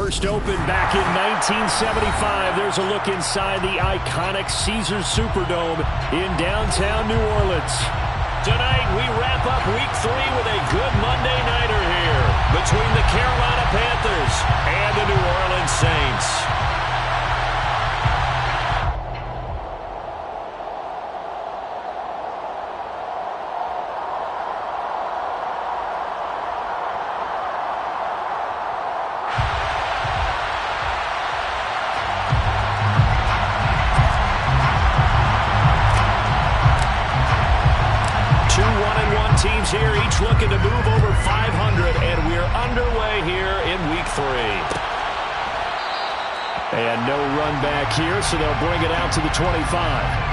First opened back in 1975. There's a look inside the iconic Caesars Superdome in downtown New Orleans. Tonight, we wrap up Week 3 with a good Monday nighter here between the Carolina Panthers and the New Orleans Saints. Teams here, each looking to move over 500, and we're underway here in Week 3. And no run back here, so they'll bring it out to the 25.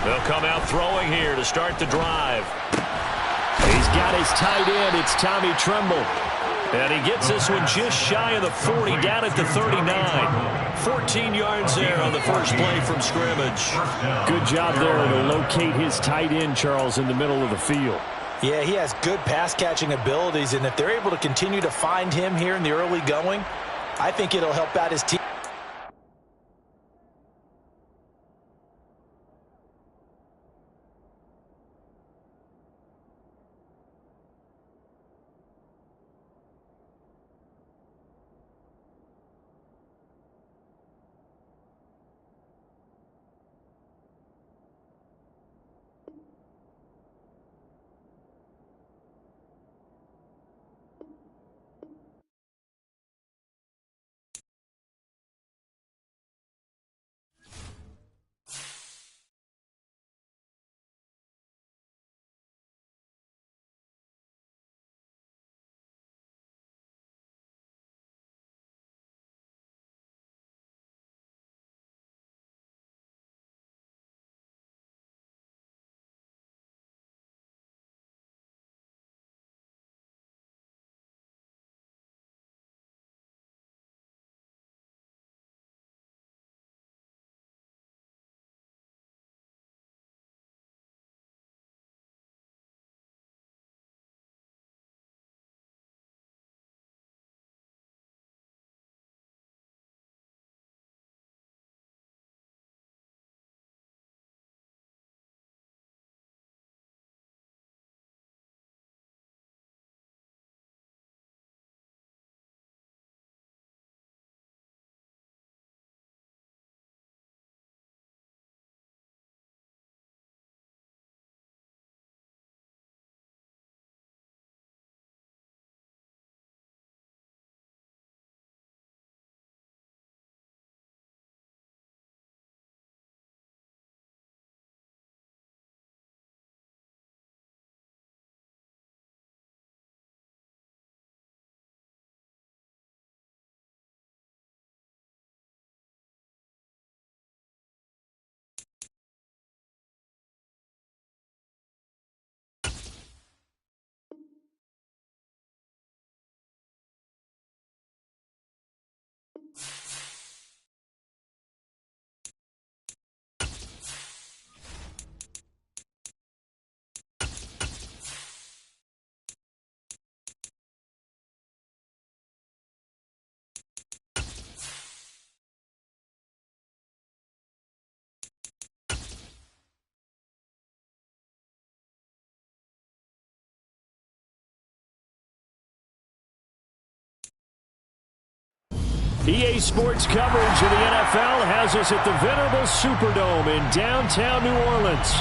They'll come out throwing here to start the drive. He's got his tight end. It's Tommy Tremble. And he gets this one just shy of the 40, down at the 39. 14 yards there on the first play from scrimmage. Good job there to locate his tight end, Charles, in the middle of the field. Yeah, he has good pass-catching abilities, and if they're able to continue to find him here in the early going, I think it'll help out his team. EA Sports coverage of the NFL has us at the venerable Superdome in downtown New Orleans.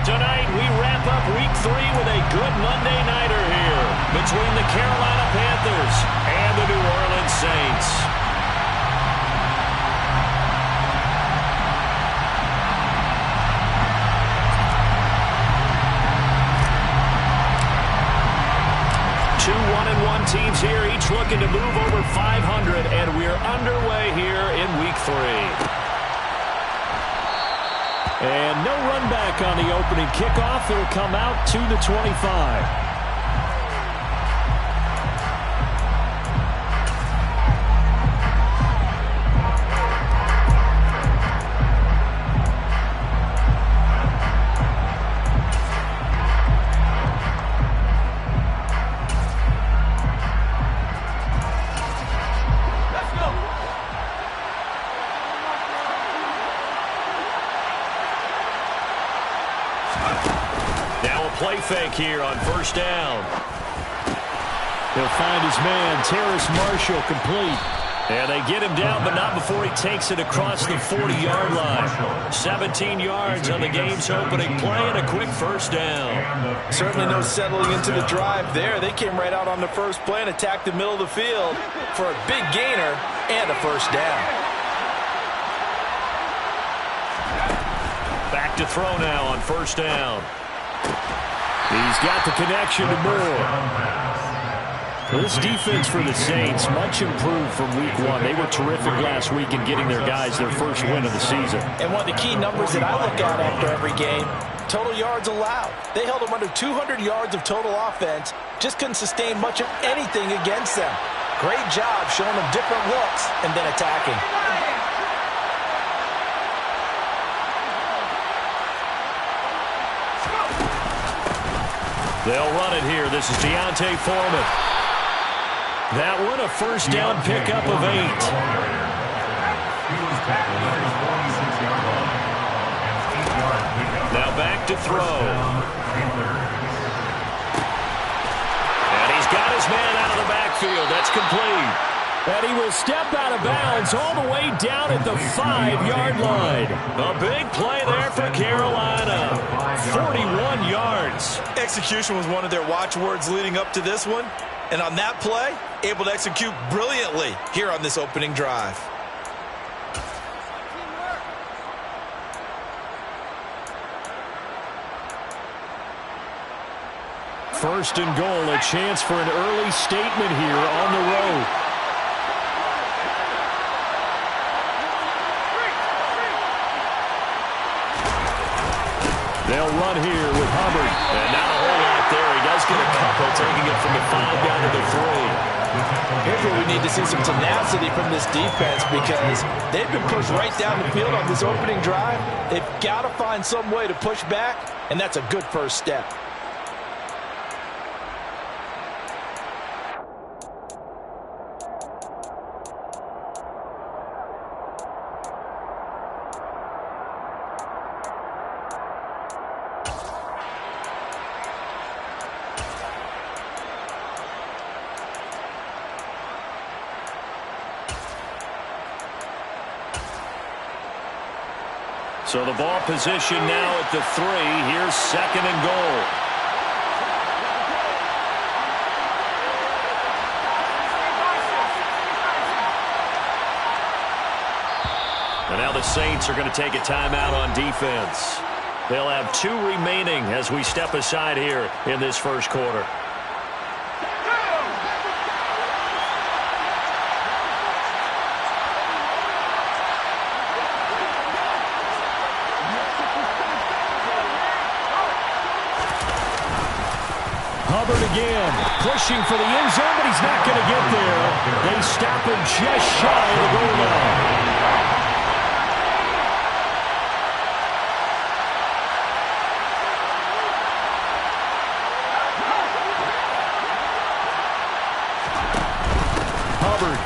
Tonight, we wrap up Week 3 with a good Monday nighter here between the Carolina Panthers and the New Orleans Saints. teams here, each looking to move over 500, and we're underway here in Week 3. And no run back on the opening kickoff. It'll come out to the 25. Play fake here on first down. He'll find his man, Terrace Marshall, complete. And they get him down, but not before he takes it across the 40-yard line. 17 yards on the game's opening play and a quick first down. Certainly no settling into the drive there. They came right out on the first play and attacked the middle of the field for a big gainer and a first down. Back to throw now on first down. He's got the connection to Moore. This defense for the Saints, much improved from Week 1. They were terrific last week in getting their guys their first win of the season. And one of the key numbers that I look at after every game, total yards allowed. They held them under 200 yards of total offense, just couldn't sustain much of anything against them. Great job showing them different looks and then attacking. They'll run it here. This is Deontay Foreman. That one, a first down pickup of 8. Now back to throw. And he's got his man out of the backfield. That's complete. And he will step out of bounds all the way down at the 5-yard line. A big play there for Carolina. 41 yards. Execution was one of their watchwords leading up to this one. And on that play, able to execute brilliantly here on this opening drive. First and goal, a chance for an early statement here on the road. They'll run here with Hubbard. And not a whole lot there. He does get a couple, taking it from the 5 down to the 3. Here's where we need to see some tenacity from this defense because they've been pushed right down the field on this opening drive. They've got to find some way to push back, and that's a good first step. So the ball position now at the 3. Here's second and goal. And now the Saints are going to take a timeout on defense. They'll have 2 remaining as we step aside here in this first quarter. Hubbard again, pushing for the end zone, but he's not going to get there. They stop him just shy of the goal line. Hubbard.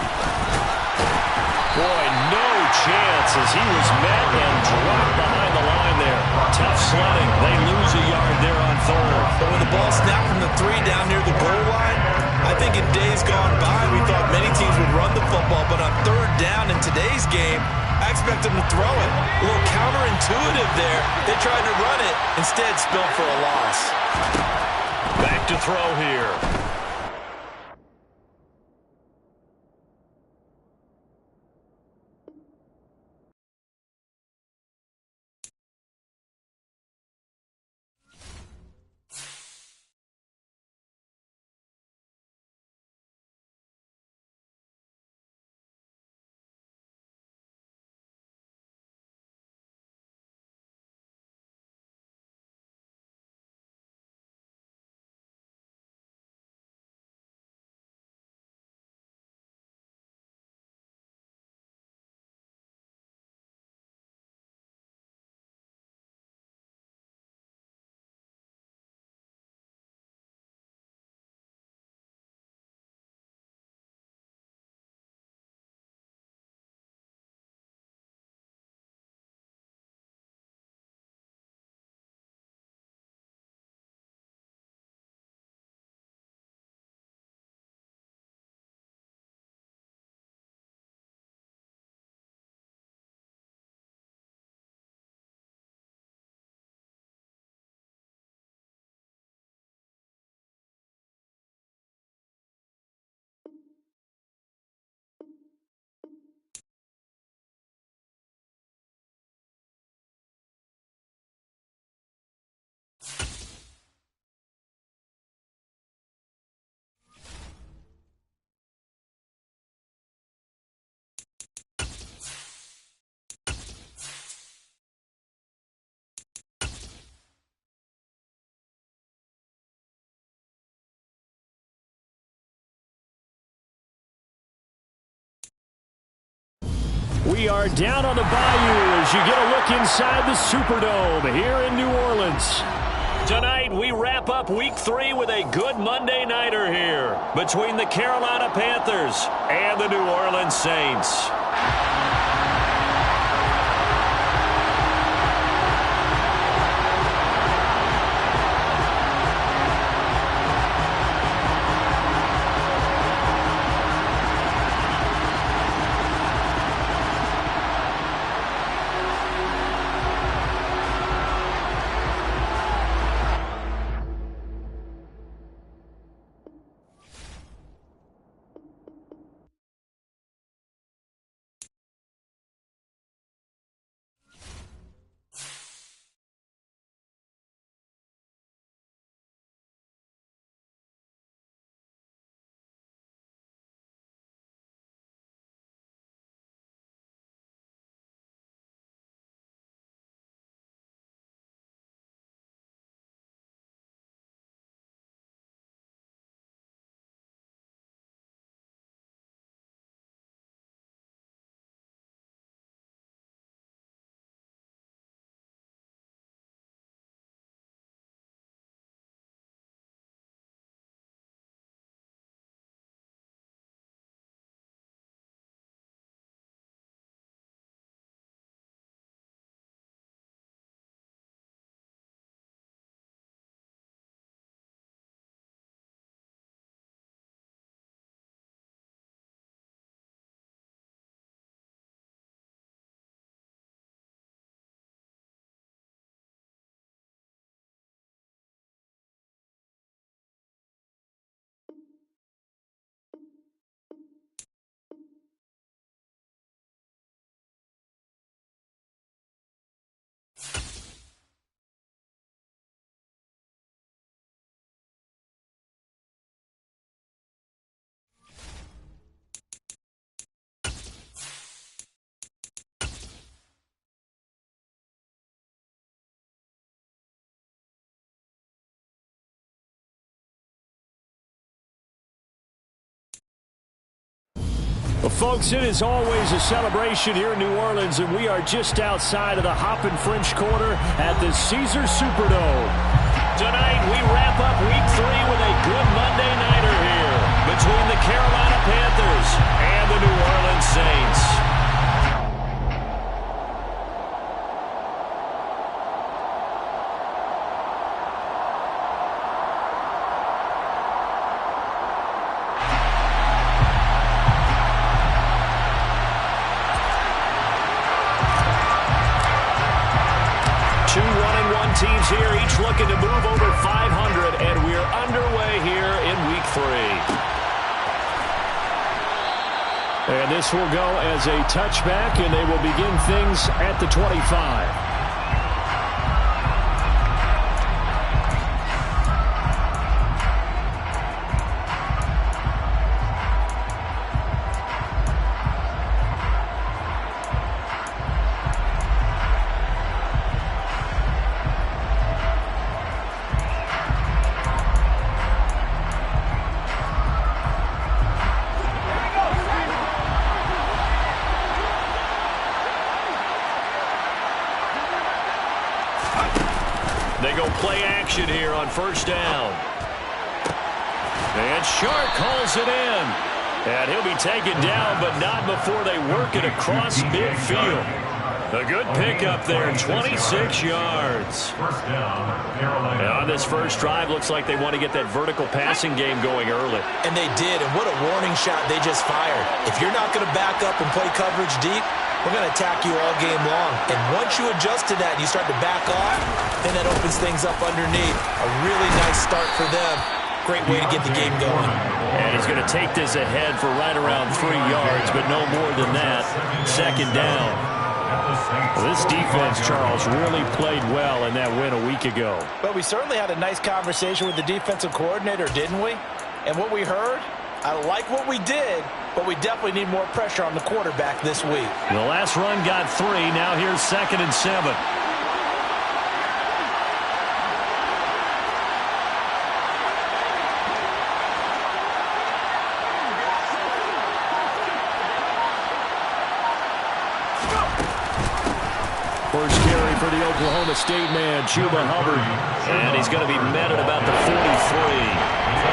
Boy, no chance as he was met and dropped behind the line there. Tough sledding. They lose a yard there on third. But when the ball snapped from the 3 down near the goal line, I think in days gone by, we thought many teams would run the football, but on third down in today's game, I expect them to throw it. A little counterintuitive there. They tried to run it, instead spilled for a loss. Back to throw here. We are down on the bayou as you get a look inside the Superdome here in New Orleans. Tonight, we wrap up Week 3 with a good Monday nighter here between the Carolina Panthers and the New Orleans Saints. Well, folks, it is always a celebration here in New Orleans, and we are just outside of the Hoppin' French Quarter at the Caesars Superdome. Tonight, we wrap up Week 3 with a good Monday nighter here between the Carolina Panthers and the New Orleans Saints. Teams here, each looking to move over 500, and we're underway here in Week 3. And this will go as a touchback, and they will begin things at the 25. They go play action here on first down. And Shark calls it in. And he'll be taken down, but not before they work it across midfield. A good pickup there, 26 yards. And on this first drive, looks like they want to get that vertical passing game going early. And they did, and what a warning shot they just fired. If you're not going to back up and play coverage deep, we're going to attack you all game long. And once you adjust to that and you start to back off, then that opens things up underneath. A really nice start for them. Great way to get the game going. And he's going to take this ahead for right around 3 yards, but no more than that. Second down. Well, this defense, Charles, really played well in that win a week ago. But we certainly had a nice conversation with the defensive coordinator, didn't we? And what we heard, I like what we did, but we definitely need more pressure on the quarterback this week. The last run got 3. Now here's 2nd and 7. First carry for the Oklahoma State man, Chuba Hubbard. And he's going to be met at about the 43.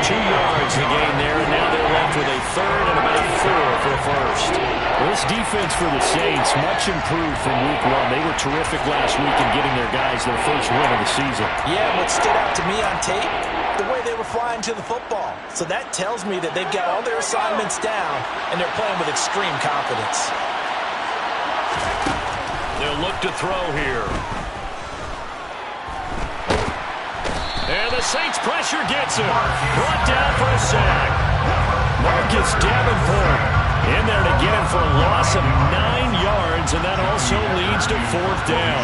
2 yards to gain there, and now they're left with a third and about 4 for a first. Well, this defense for the Saints, much improved from week 1. They were terrific last week in getting their guys their first win of the season. Yeah, what stood out to me on tape, the way they were flying to the football. So that tells me that they've got all their assignments down, and they're playing with extreme confidence. They'll look to throw here. And the Saints pressure gets him. Brought down for a sack. Marcus Davenport in there to get him for a loss of 9 yards, and that also leads to 4th down.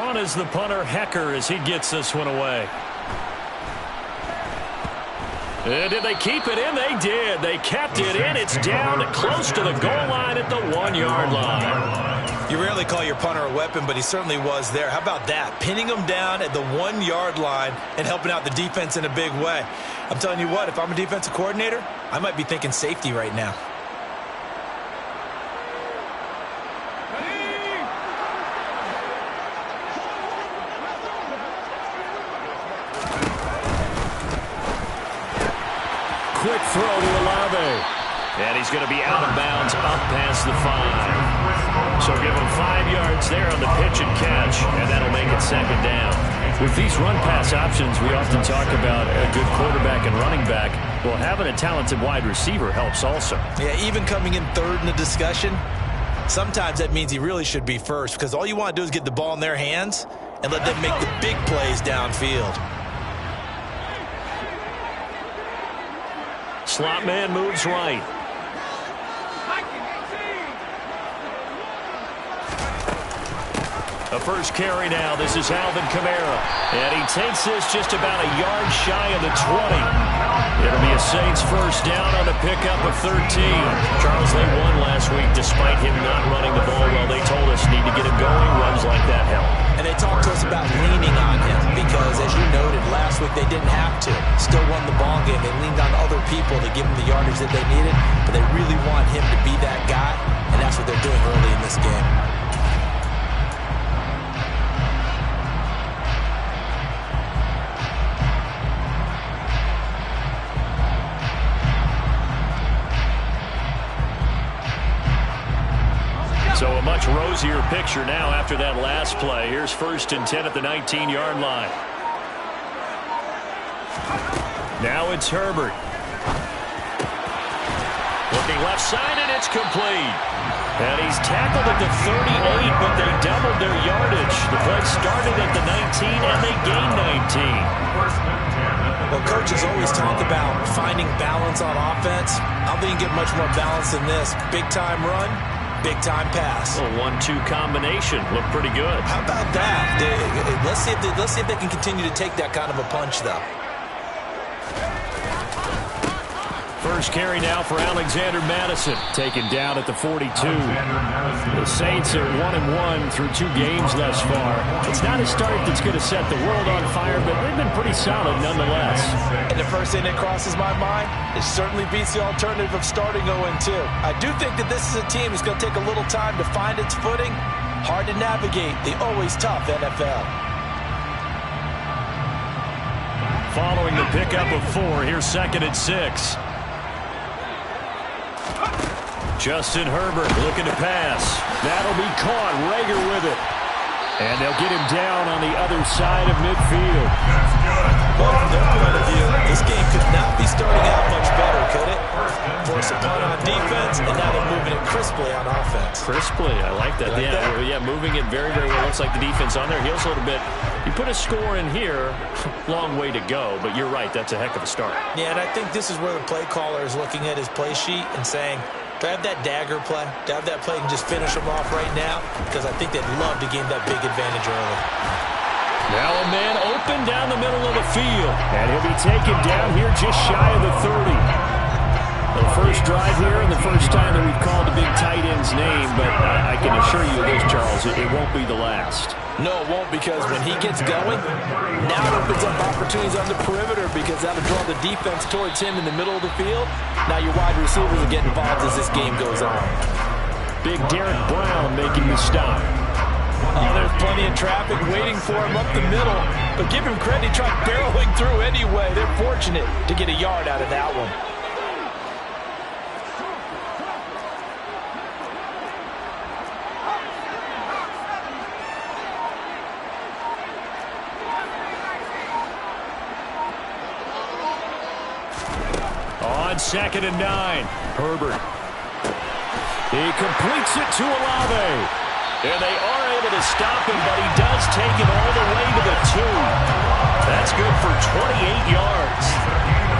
On is the punter, Hecker, as he gets this one away. And did they keep it in? They did. They kept it in. It's down close to the goal line at the 1-yard line. You rarely call your punter a weapon, but he certainly was there. How about that? Pinning him down at the 1-yard line and helping out the defense in a big way. I'm telling you what, if I'm a defensive coordinator, I might be thinking safety right now. Quick throw to Olave. And he's going to be out of bounds up past the 5. So give him 5 yards there on the pitch and catch, and that'll make it 2nd down. With these run-pass options, we often talk about a good quarterback and running back. Well, having a talented wide receiver helps also. Yeah, even coming in 3rd in the discussion, sometimes that means he really should be first, because all you want to do is get the ball in their hands and let them make the big plays downfield. Slot man moves right. A first carry now. This is Alvin Kamara. And he takes this just about a yard shy of the 20. It'll be a Saints first down on a pickup of 13. Charles, they won last week despite him not running the ball well. They told us need to get him going. Runs like that help. And they talked to us about leaning on him because, as you noted, last week they didn't have to. Still won the ball game. They leaned on other people to give them the yardage that they needed, but they really want him to be that guy, and that's what they're doing early in this game. So a much rosier picture now after that last play. Here's 1st and 10 at the 19-yard line. Now it's Herbert. Looking left side, and it's complete. And he's tackled at the 38, but they doubled their yardage. The play started at the 19, and they gained 19. Well, coaches always talk about finding balance on offense. I don't think you get much more balance than this. Big-time run. Big-time pass. A 1-2 combination. Looked pretty good. How about that? Let's see if they can continue to take that kind of a punch, though. First carry now for Alexander Madison, taken down at the 42. The Saints are 1-1 through 2 games thus far. It's not a start that's going to set the world on fire, but they've been pretty solid nonetheless. And the first thing that crosses my mind, it certainly beats the alternative of starting 0-2. I do think that this is a team that's going to take a little time to find its footing. Hard to navigate the always tough NFL. Following the pickup of 4, here's 2nd and 6. Justin Herbert looking to pass. That'll be caught. Rager with it. And they'll get him down on the other side of midfield. Well, from their point of view, this game could not be starting out much better, could it? Force a punt on defense, and now they're moving it crisply on offense. Crisply, I like that. Yeah, moving it very, very well. Looks like the defense on their heels a little bit. You put a score in here, long way to go, but you're right, that's a heck of a start. Yeah, and I think this is where the play caller is looking at his play sheet and saying, do I have that dagger play? Do I have that play and just finish them off right now? Because I think they'd love to gain that big advantage early. Now a man open down the middle of the field. And he'll be taken down here just shy of the 30. The first drive here and the first time that we've called the big tight end's name, but I can assure you this, Charles, it won't be the last. No, it won't, because when he gets going, now it opens up opportunities on the perimeter because that'll draw the defense towards him in the middle of the field. Now your wide receivers will get involved as this game goes on. Big Derek Brown making the stop. Oh, there's plenty of traffic waiting for him up the middle. But give him credit, he tried barreling through anyway. They're fortunate to get a yard out of that one. On 2nd and 9, Herbert. He completes it to Olave. And they are able to stop him, but he does take it all the way to the 2. That's good for 28 yards.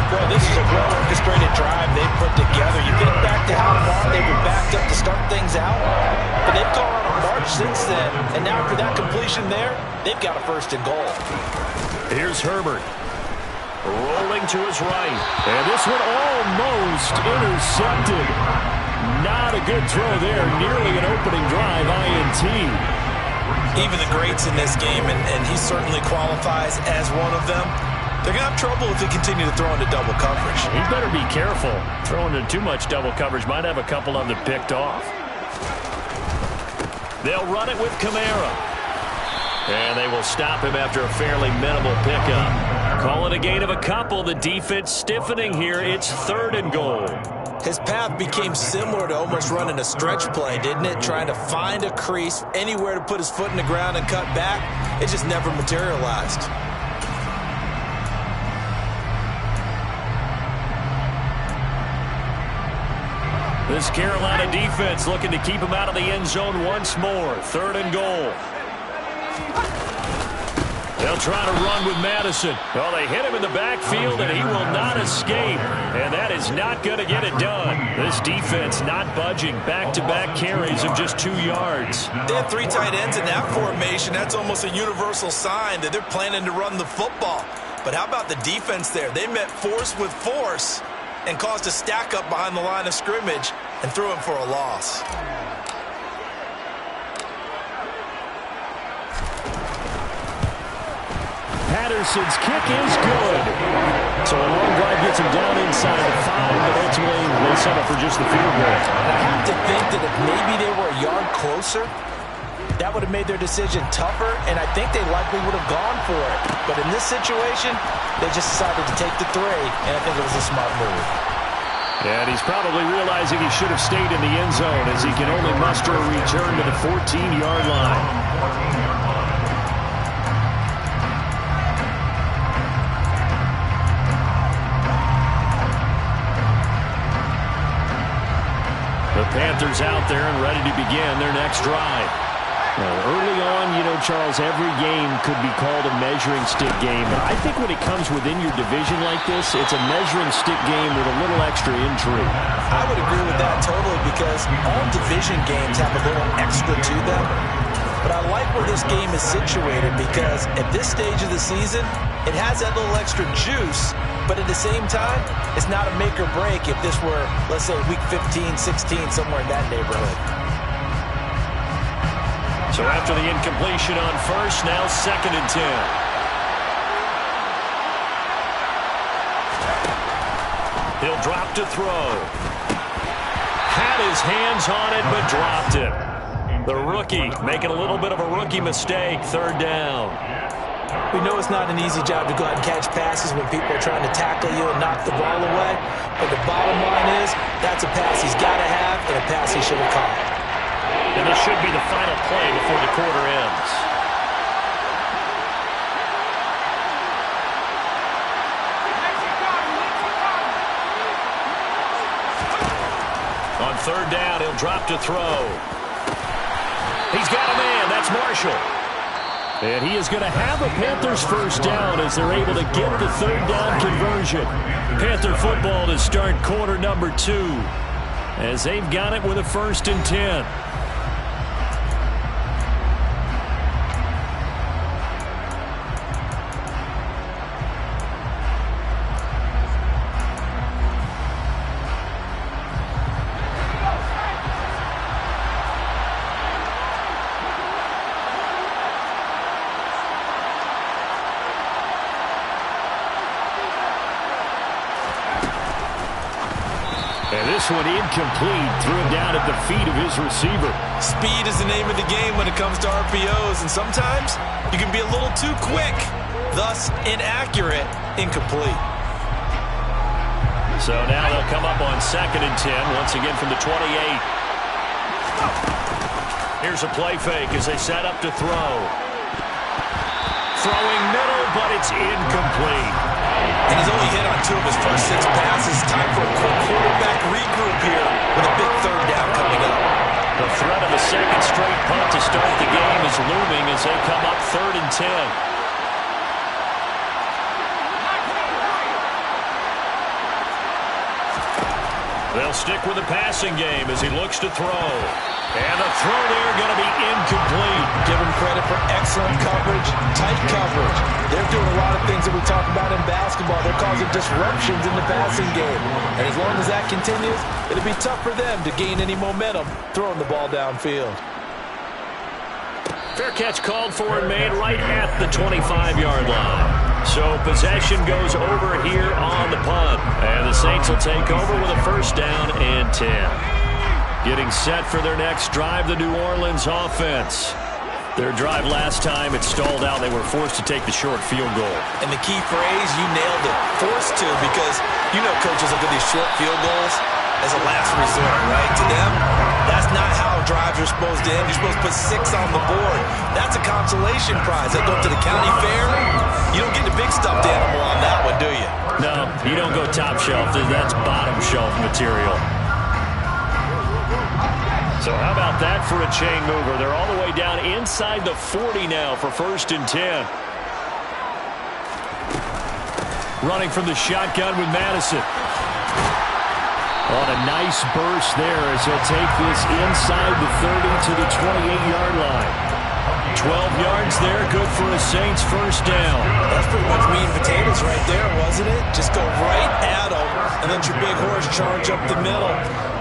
Well, this is a well-orchestrated drive they've put together. You think back to how far they were backed up to start things out, but they've gone on a march since then. And now after that completion there, they've got a 1st and goal. Here's Herbert. Rolling to his right. And this one almost intercepted. Not a good throw there. Nearly an opening drive INT. Even the greats in this game, and he certainly qualifies as one of them, they're going to have trouble if they continue to throw into double coverage. He better be careful. Throwing into too much double coverage might have a couple of them picked off. They'll run it with Kamara. And they will stop him after a fairly minimal pickup. Call it a gain of a couple. The defense stiffening here. It's 3rd and goal. His path became similar to almost running a stretch play, didn't it? Trying to find a crease, anywhere to put his foot in the ground and cut back. It just never materialized. This Carolina defense looking to keep him out of the end zone once more. 3rd and goal. They'll try to run with Madison. Well, they hit him in the backfield, and he will not escape. And that is not going to get it done. This defense not budging. Back-to-back carries of just 2 yards. They have 3 tight ends in that formation. That's almost a universal sign that they're planning to run the football. But how about the defense there? They met force with force and caused a stack up behind the line of scrimmage and threw him for a loss. Patterson's kick is good. So a long drive gets him down inside the 5, but ultimately they settle for just the field goal. I have to think that if maybe they were a yard closer, that would have made their decision tougher, and I think they likely would have gone for it. But in this situation, they just decided to take the 3, and I think it was a smart move. And he's probably realizing he should have stayed in the end zone as he can only muster a return to the 14-yard line. The Panthers out there and ready to begin their next drive. Early on, you know, Charles, every game could be called a measuring stick game. But I think when it comes within your division like this, it's a measuring stick game with a little extra intrigue. I would agree with that totally because all division games have a little extra to them. But I like where this game is situated because at this stage of the season, it has that little extra juice. But at the same time, it's not a make or break if this were, let's say, week 15, 16, somewhere in that neighborhood. So after the incompletion on first, now 2nd and 10. He'll drop to throw. Had his hands on it, but dropped it. The rookie making a little bit of a rookie mistake, 3rd down. We know it's not an easy job to go out and catch passes when people are trying to tackle you and knock the ball away. But the bottom line is, that's a pass he's got to have and a pass he should have caught. And this should be the final play before the quarter ends. On 3rd down, he'll drop to throw. He's got a man. That's Marshall. And he is going to have a Panthers 1st down as they're able to get the 3rd down conversion. Panther football to start quarter number 2 as they've got it with a 1st and 10. this one incomplete. Threw it down at the feet of his receiver. Speed is the name of the game when it comes to RPOs, and sometimes you can be a little too quick, thus inaccurate, incomplete. So now they'll come up on 2nd and 10, once again from the 28. Here's a play fake as they set up to throw. Throwing middle, but it's incomplete. And he's only hit on 2 of his first 6 passes. Time for a quick quarterback regroup here with a big 3rd down coming up. The threat of a 2nd straight punt to start the game is looming as they come up 3rd and 10. They'll stick with the passing game as he looks to throw. And the throw there going to be incomplete. Give him credit for excellent coverage, tight coverage. They're doing a lot of things that we talk about in basketball. They're causing disruptions in the passing game. And as long as that continues, it'll be tough for them to gain any momentum throwing the ball downfield. Fair catch called for and made right at the 25-yard line. So possession goes over here on the punt. And the Saints will take over with a 1st down and 10. Getting set for their next drive, the New Orleans offense. Their drive last time, it stalled out. They were forced to take the short field goal. And the key phrase, you nailed it, forced to, because you know coaches look at these short field goals as a last resort, right? To them, that's not how drives are supposed to end. You're supposed to put 6 on the board. That's a consolation prize. They go up to the county fair. You don't get the big stuffed animal on that one, do you? No, you don't go top shelf. That's bottom shelf material. So how about that for a chain mover? They're all the way down inside the 40 now for 1st and 10. Running from the shotgun with Madison. On a nice burst there as he'll take this inside the 30 to the 28-yard line. 12 yards there, good for a Saints 1st down. That's pretty much meat and potatoes right there, wasn't it? Just go right at them and let your big horse charge up the middle.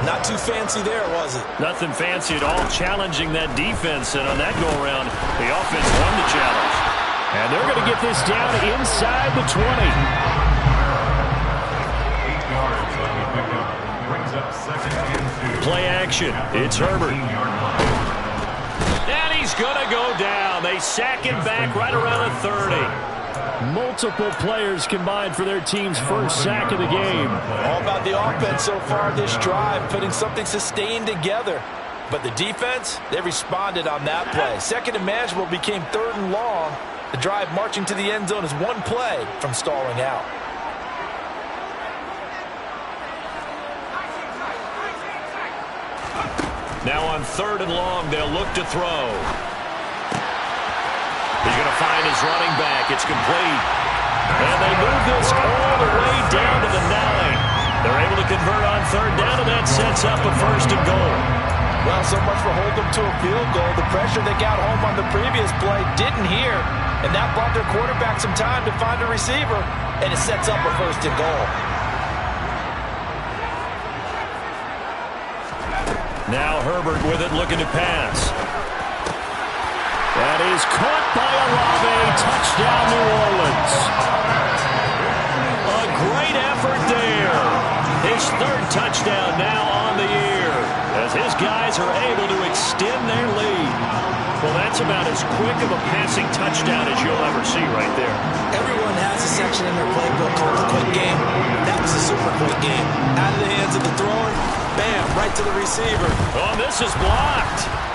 Not too fancy there, was it? Nothing fancy at all, challenging that defense. And on that go-around, the offense won the challenge. And they're going to get this down inside the 20. Play action. It's Herbert. And he's going to go down. They sack him back right around the 30. Multiple players combined for their team's 1st sack of the game. All about the offense so far this drive, putting something sustained together. But the defense, they responded on that play. 2nd and manageable became 3rd and long. The drive marching to the end zone is 1 play from stalling out. Now on 3rd and long, they'll look to throw. He's going to find his running back. It's complete. And they move this all the way down to the 9. They're able to convert on 3rd down, and that sets up a 1st and goal. Well, so much for holding them to a field goal. The pressure they got home on the previous play didn't hear, and that bought their quarterback some time to find a receiver, and it sets up a 1st and goal. Now Herbert with it, looking to pass. That is caught by Olave. Touchdown, New Orleans. A great effort there. His 3rd touchdown now on the year, as his guys are able to extend their lead. Well, that's about as quick of a passing touchdown as you'll ever see right there. Everyone has a section in their playbook called the quick game. That was a super quick game. Out of the hands of the thrower, bam, right to the receiver. Oh, this is blocked.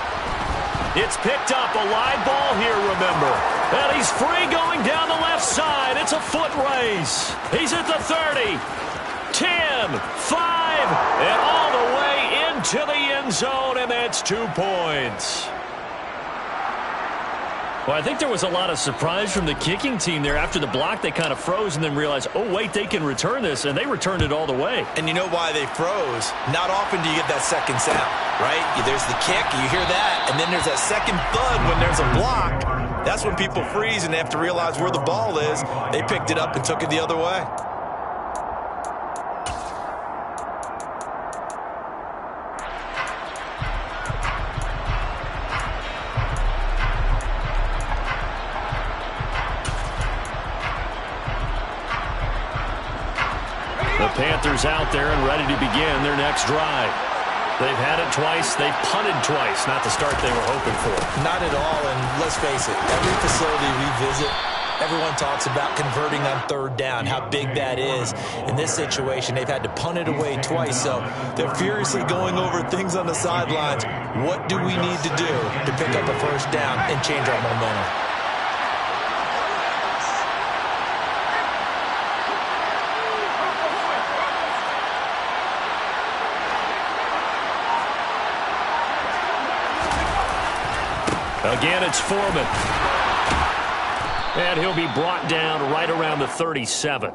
It's picked up, a live ball here, remember. And he's free going down the left side. It's a foot race. He's at the 30, 10, 5, and all the way into the end zone, and that's 2 points. Well, I think there was a lot of surprise from the kicking team there. After the block, they kind of froze and then realized, oh, wait, they can return this, and they returned it all the way. And you know why they froze? Not often do you get that second sound, right? There's the kick, you hear that, and then there's that second thud when there's a block. That's when people freeze and they have to realize where the ball is. They picked it up and took it the other way. The Panthers out there and ready to begin their next drive. They've had it twice. They've punted twice. Not the start they were hoping for. Not at all, and let's face it, every facility we visit, everyone talks about converting on third down, how big that is. In this situation, they've had to punt it away twice, so they're furiously going over things on the sidelines. What do we need to do to pick up a first down and change our momentum? Again, it's Foreman. And he'll be brought down right around the 37.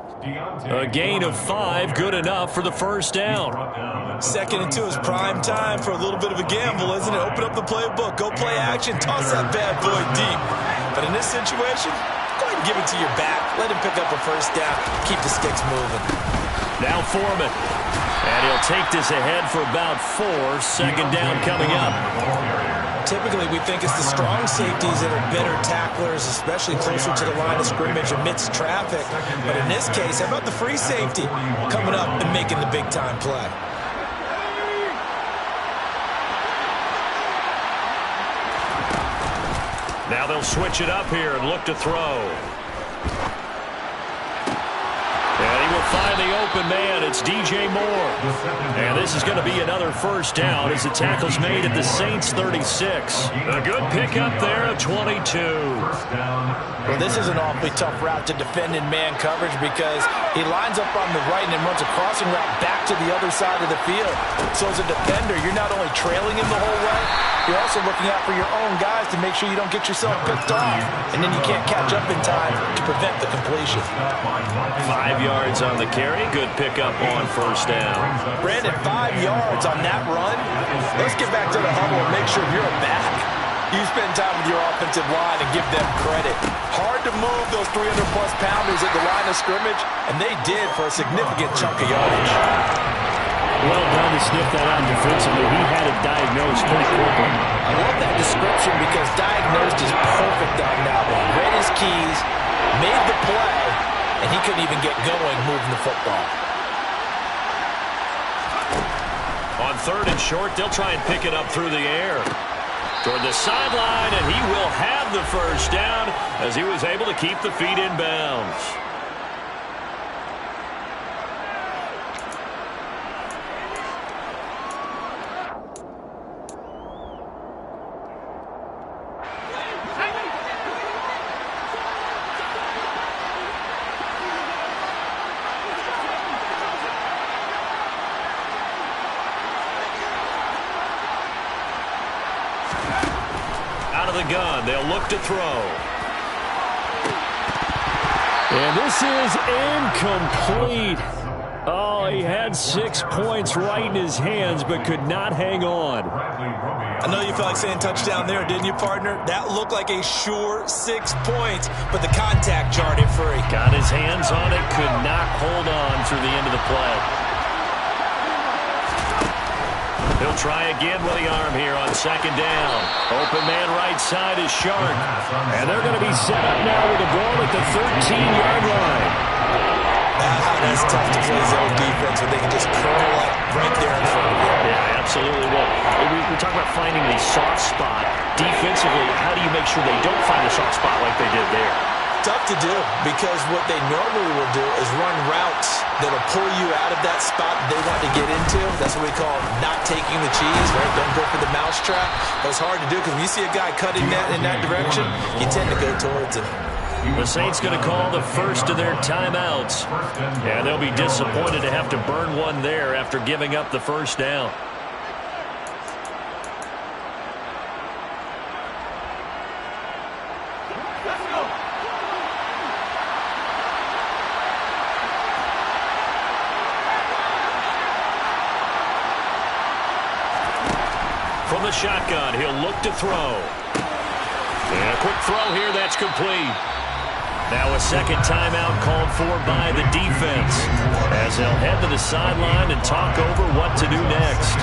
A gain of 5, good enough for the first down. 2nd and 2 is prime time for a little bit of a gamble, isn't it? Open up the playbook, go play action, toss that bad boy deep. But in this situation, go ahead and give it to your back. Let him pick up a first down, keep the sticks moving. Now Foreman. And he'll take this ahead for about 4. 2nd down coming up. Typically, we think it's the strong safeties that are better tacklers, especially closer to the line of scrimmage amidst traffic. But in this case, how about the free safety coming up and making the big-time play? Now they'll switch it up here and look to throw. And he will find the open man. It's DJ Moore. And this is going to be another first down as the tackle's made at the Saints 36. A good pickup there at 22. Well, this is an awfully tough route to defend in man coverage because he lines up on the right and then runs a crossing route back to the other side of the field. So as a defender, you're not only trailing him the whole way, you're also looking out for your own guys to make sure you don't get yourself picked off. And then you can't catch up in time to prevent the completion. 5 yards on the carry. Good pickup on first down. Brandon, 5 yards on that run. Let's get back to the huddle and make sure you're a back. You spend time with your offensive line and give them credit. Hard to move those 300-plus pounders at the line of scrimmage, and they did for a significant chunk of yardage. Well done to sniff that out defensively. He had it diagnosed pretty quickly. I love that description because diagnosed is perfect on that one. Read his keys, made the play, and he couldn't even get going moving the football. On 3rd and short, they'll try and pick it up through the air. Toward the sideline, and he will have the first down as he was able to keep the feet in bounds. Gun. They'll look to throw. And this is incomplete. Oh, he had 6 points right in his hands, but could not hang on. I know you felt like saying touchdown there, didn't you, partner? That looked like a sure 6 points, but the contact jarred it free. Got his hands on it, could not hold on through the end of the play. He'll try again with the arm here on 2nd down. Open man right side is Sharp. And they're going to be set up now with the ball at the 13-yard line. That's tough to play zone defense when they can just curl up right there in front of you. Yeah, absolutely. Well, we talk about finding the soft spot. Defensively, how do you make sure they don't find a soft spot like they did there? Tough to do because what they normally will do is run routes that'll pull you out of that spot they want to get into. That's what we call not taking the cheese, right? Don't go for the mousetrap. But it's hard to do because when you see a guy cutting that in that direction, you tend to go towards it. The Saints going to call the first of their timeouts. And they'll be disappointed to have to burn one there after giving up the first down. From the shotgun, he'll look to throw. And a quick throw here, that's complete. Now a second timeout called for by the defense as they'll head to the sideline and talk over what to do next.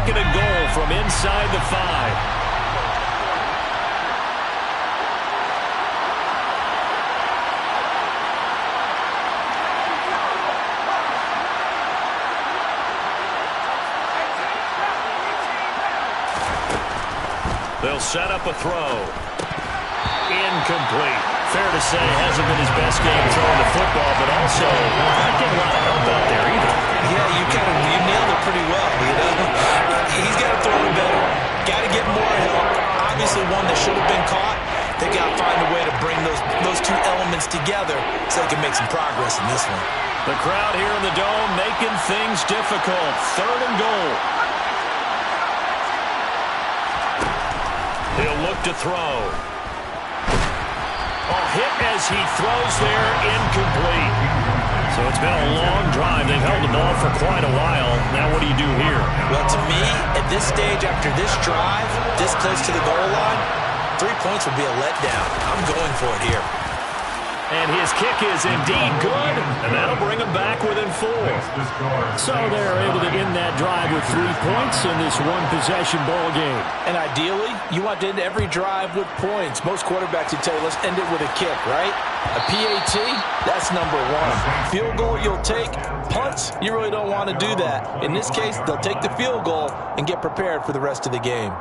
second and goal from inside the 5. They'll set up a throw. Incomplete. Fair to say, hasn't been his best game throwing the football, but also not getting a lot of help out there either. Yeah, you nailed it pretty well. He's got to throw it better. Got to get more help. Obviously, one that should have been caught. They got to find a way to bring those two elements together so they can make some progress in this one. The crowd here in the Dome making things difficult. Third and goal. He'll look to throw. Hit as he throws there, incomplete. So it's been a long drive. They've held the ball for quite a while. Now what do you do here? Well, to me, at this stage, after this drive, this close to the goal line, 3 points would be a letdown. I'm going for it here. And his kick is indeed good, and that'll bring him back within 4. So they're able to end that drive with 3 points in this one-possession ball game. And ideally, you want to end every drive with points. Most quarterbacks would tell you, let's end it with a kick, right? A PAT, that's number 1. Field goal, you'll take. Punts, you really don't want to do that. In this case, they'll take the field goal and get prepared for the rest of the game.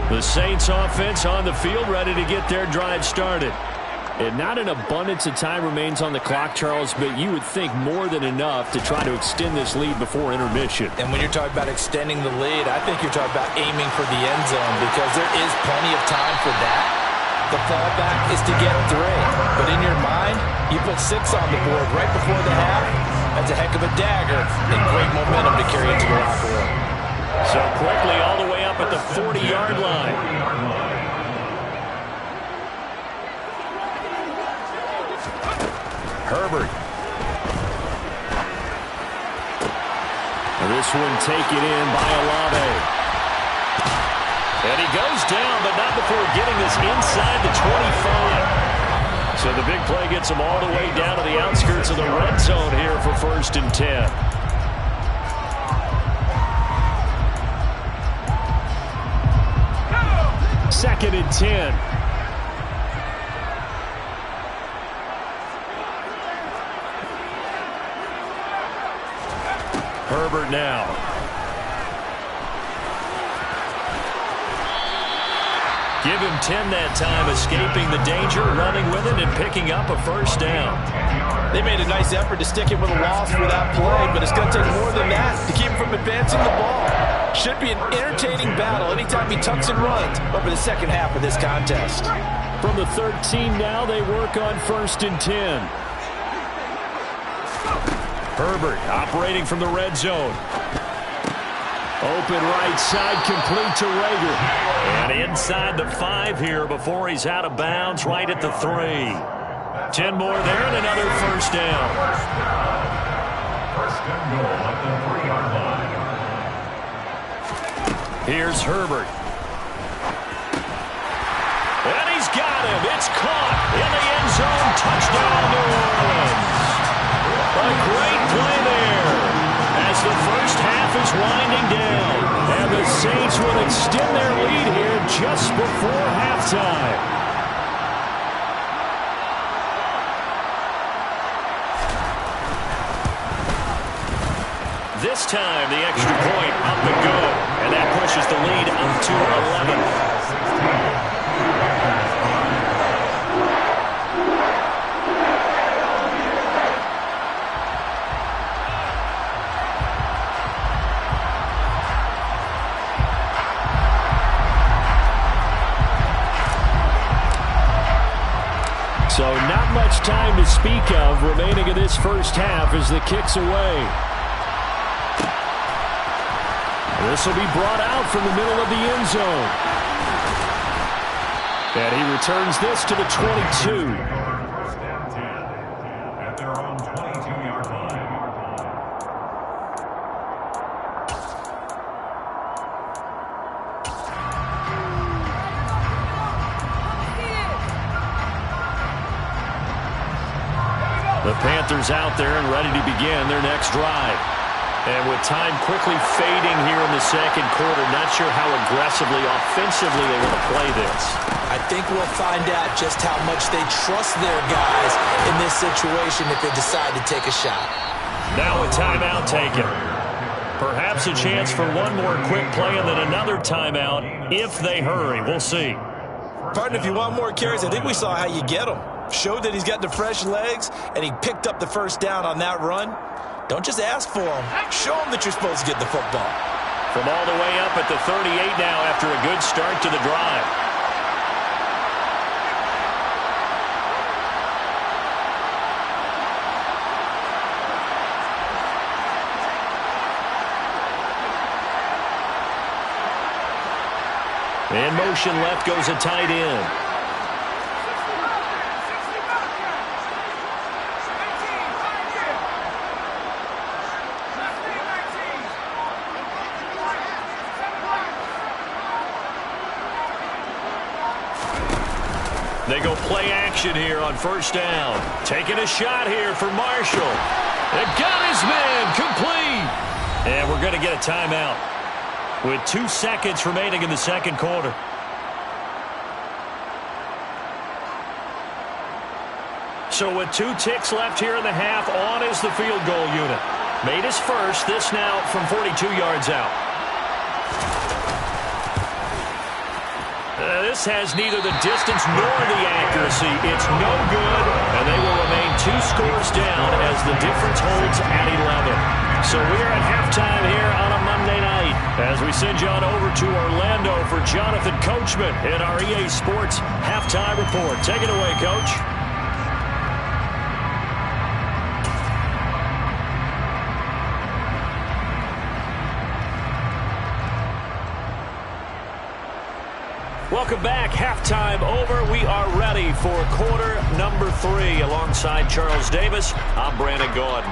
The Saints offense on the field, ready to get their drive started. And not an abundance of time remains on the clock, Charles, but you would think more than enough to try to extend this lead before intermission. And when you're talking about extending the lead, I think you're talking about aiming for the end zone because there is plenty of time for that. The fallback is to get 3. But in your mind, you put 6 on the board right before the half. That's a heck of a dagger and great momentum to carry into the locker room. So quickly all the way up at the 40-yard line. Herbert. This one taken in by Olave. And he goes down, but not before getting this inside the 25. So the big play gets him all the way down to the outskirts of the red zone here for 1st and 10. Second and 10. Herbert now. Give him 10 that time, escaping the danger, running with it, and picking up a 1st down. They made a nice effort to stick him with a loss for that play, but it's going to take more than that to keep him from advancing the ball. Should be an entertaining battle anytime he tucks and runs over the second half of this contest. From the 13 now, they work on 1st and 10. Herbert operating from the red zone. Open right side, complete to Rager. And inside the 5 here before he's out of bounds, right at the 3. 10 more there and another 1st down. 1st and goal at the 3-yard line. Here's Herbert. And he's got him. It's caught in the end zone. Touchdown, New Orleans. A great play there as the first half is winding down. And the Saints will extend their lead here just before halftime. This time, the extra point up and go. And that pushes the lead up to 11. So not much time to speak of remaining in this first half as the kick's away. This will be brought out from the middle of the end zone. And he returns this to the 22. First and 10 at their own 22-yard line. The Panthers out there and ready to begin their next drive. And with time quickly fading here in the second quarter, not sure how aggressively, offensively they want to play this. I think we'll find out just how much they trust their guys in this situation if they decide to take a shot. Now a timeout taken. Perhaps a chance for one more quick play and then another timeout if they hurry. We'll see. Partner, if you want more carries, I think we saw how you get them. Showed that he's got the fresh legs, and he picked up the first down on that run. Don't just ask for them. Show them that you're supposed to get the football. From all the way up at the 38 now after a good start to the drive. In motion left goes a tight end. They go play action here on first down. Taking a shot here for Marshall. It got his man complete. And we're going to get a timeout with 2 seconds remaining in the second quarter. So with 2 ticks left here in the half, on is the field goal unit. Made his first, this now from 42 yards out. This has neither the distance nor the accuracy. It's no good, and they will remain 2 scores down as the difference holds at 11. So we're at halftime here on a Monday night as we send you on over to Orlando for Jonathan Coachman in our EA Sports Halftime Report. Take it away, Coach. Welcome back. Halftime over. We are ready for quarter number 3. Alongside Charles Davis, I'm Brandon Gordon.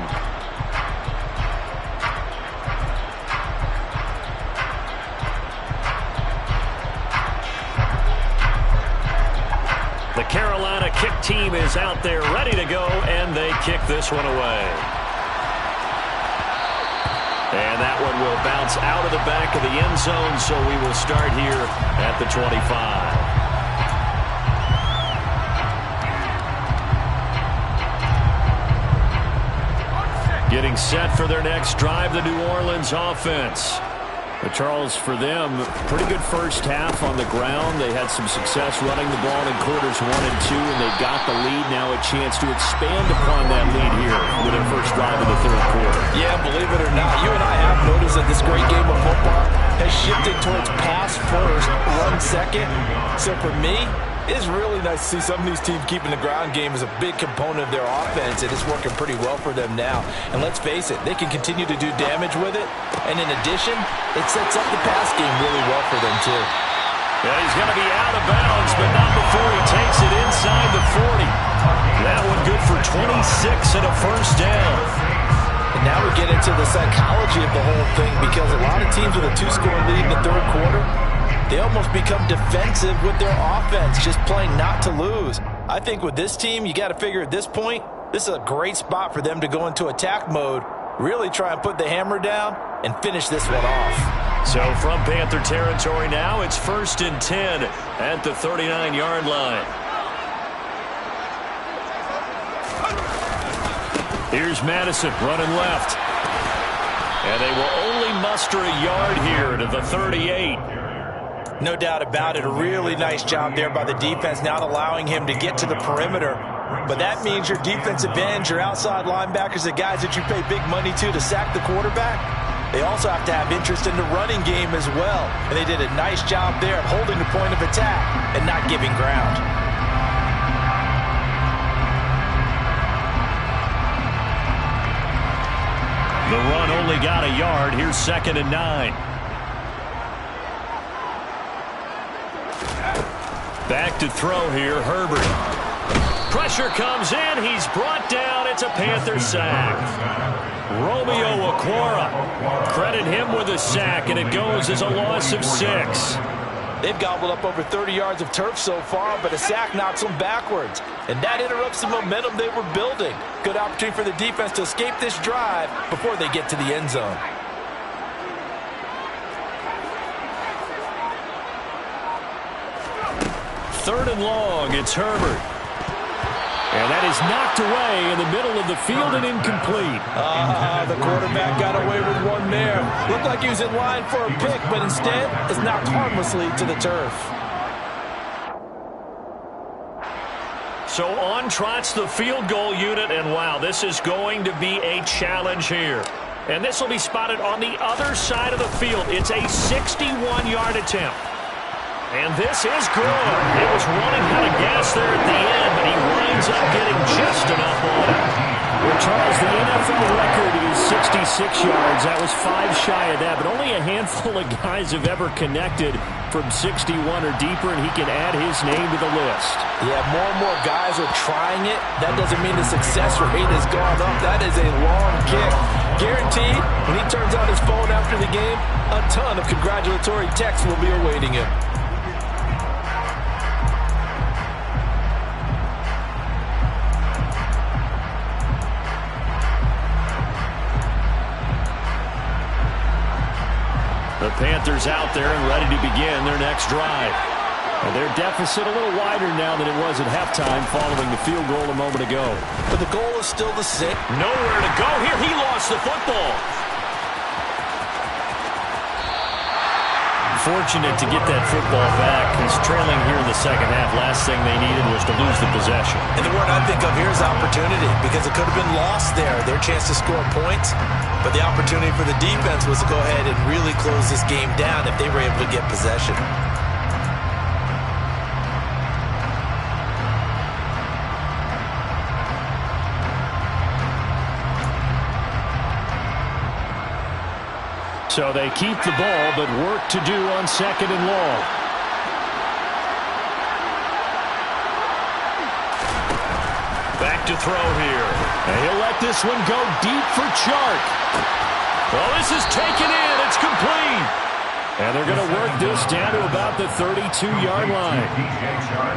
The Carolina kick team is out there ready to go, and they kick this one away. And that one will bounce out of the back of the end zone, so we will start here at the 25. Getting set for their next drive, the New Orleans offense. But Charles, for them, pretty good first half on the ground. They had some success running the ball in quarters 1 and 2, and they got the lead. Now a chance to expand upon that lead here with their first drive of the third quarter. Yeah, believe it or not, you and I have noticed that this great game of football has shifted towards pass first, run second. So for me, it's really nice to see some of these teams keeping the ground game as a big component of their offense, and it's working pretty well for them now. And let's face it, they can continue to do damage with it. And in addition, it sets up the pass game really well for them, too. Yeah, he's going to be out of bounds, but not before he takes it inside the 40. That one good for 26 and a first down. And now we get into the psychology of the whole thing, because a lot of teams with a 2-score lead in the third quarter, they almost become defensive with their offense, just playing not to lose. I think with this team, you got to figure at this point, this is a great spot for them to go into attack mode, really try and put the hammer down and finish this one off. So from Panther territory now, it's 1st and 10 at the 39-yard line. Here's Madison running left. And they will only muster a yard here to the 38. No doubt about it. A really nice job there by the defense, not allowing him to get to the perimeter. But that means your defensive ends, your outside linebackers, the guys that you pay big money to sack the quarterback, they also have to have interest in the running game as well. And they did a nice job there of holding the point of attack and not giving ground. The run only got a yard. Here's 2nd and 9. Back to throw here, Herbert. Pressure comes in. He's brought down. It's a Panther sack. Romeo Okwara. Credit him with a sack, and it goes as a loss of 6. They've gobbled up over 30 yards of turf so far, but a sack knocks them backwards. And that interrupts the momentum they were building. Good opportunity for the defense to escape this drive before they get to the end zone. Third and long, it's Herbert. And that is knocked away in the middle of the field and incomplete. The quarterback got away with one there. Looked like he was in line for a pick, but instead it's knocked harmlessly to the turf. So on trots the field goal unit, and wow, this is going to be a challenge here. And this will be spotted on the other side of the field. It's a 61-yard attempt. And this is good. It was running out of gas there at the end, but he winds up getting just enough on it. Well, Charles, the NFL record is 66 yards. That was 5 shy of that, but only a handful of guys have ever connected from 61 or deeper, and he can add his name to the list. Yeah, more and more guys are trying it. That doesn't mean the success rate has gone up. That is a long kick. Guaranteed, when he turns on his phone after the game, a ton of congratulatory texts will be awaiting him. The Panthers out there and ready to begin their next drive. And their deficit a little wider now than it was at halftime following the field goal a moment ago. But the goal is still the same. Nowhere to go here. He lost the football. Fortunate to get that football back. He's trailing here in the second half. Last thing they needed was to lose the possession. And the word I think of here is opportunity, because it could have been lost there, their chance to score points. But the opportunity for the defense was to go ahead and really close this game down if they were able to get possession. So they keep the ball, but work to do on second and long. Back to throw here. And he'll let this one go deep for Chark. Well, this is taken in. It's complete. And they're going to work this down to about the 32-yard line.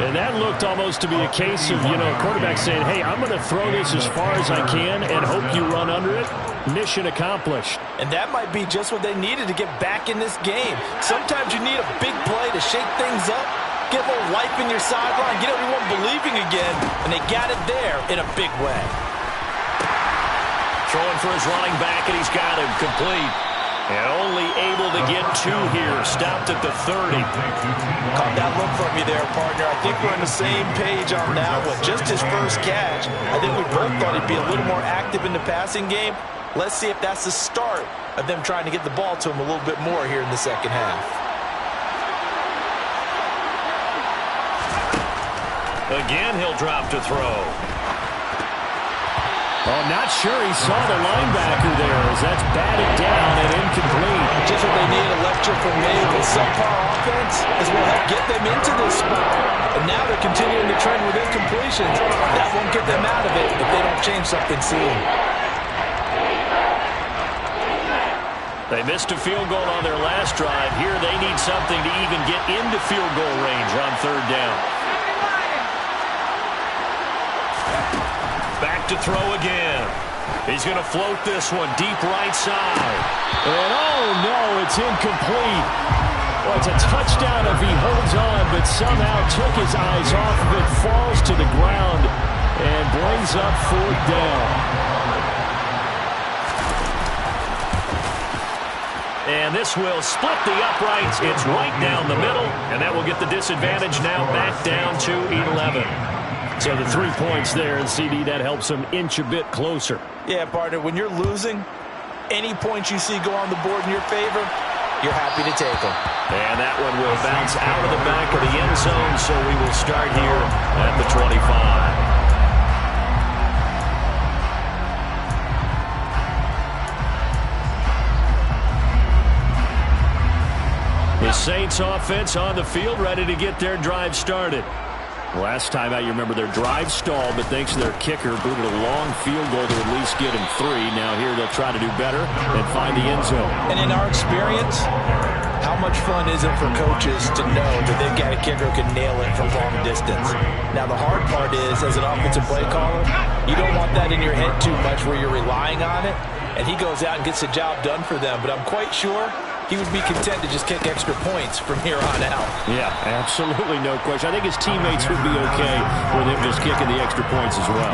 And that looked almost to be a case of, quarterback saying, hey, I'm going to throw this as far as I can and hope you run under it. Mission accomplished. And that might be just what they needed to get back in this game. Sometimes you need a big play to shake things up, get a little life in your sideline, get everyone believing again, and they got it there in a big way. Throwing for his running back, and he's got him complete. And only able to get 2 here. Stopped at the 30. Caught that look from you there, partner. I think we're on the same page on that one. Just his first catch. I think we both thought he'd be a little more active in the passing game. Let's see if that's the start of them trying to get the ball to him a little bit more here in the second half. Again, he'll drop to throw. Oh, not sure he saw the linebacker there as that's batted down and incomplete. Just what they need, a lecture from me. With subpar offense is what helped get them into this spot. And now they're continuing the trend with incompletions. That won't get them out of it if they don't change something soon. They missed a field goal on their last drive. Here they need something to even get into field goal range on third down. Back to throw again. He's going to float this one deep right side. And oh no, it's incomplete. Well, it's a touchdown if he holds on, but somehow took his eyes off of it, falls to the ground, and brings up fourth down. And this will split the uprights. It's right down the middle, and that will get the disadvantage now back down to 11. So the 3 points there, and CD, that helps them inch a bit closer. Yeah, partner, when you're losing, any points you see go on the board in your favor, you're happy to take them. And that one will bounce out of the back of the end zone, so we will start here at the 25. The Saints offense on the field, ready to get their drive started. Last time out, you remember their drive stalled, but thanks to their kicker, booted a long field goal to at least get him 3. Now here they'll try to do better and find the end zone. And in our experience, how much fun is it for coaches to know that they've got a kicker who can nail it from long distance? Now, the hard part is, as an offensive play caller, you don't want that in your head too much where you're relying on it, and he goes out and gets the job done for them. But I'm quite sure he would be content to just kick extra points from here on out. Yeah, absolutely no question. I think his teammates would be okay with him just kicking the extra points as well.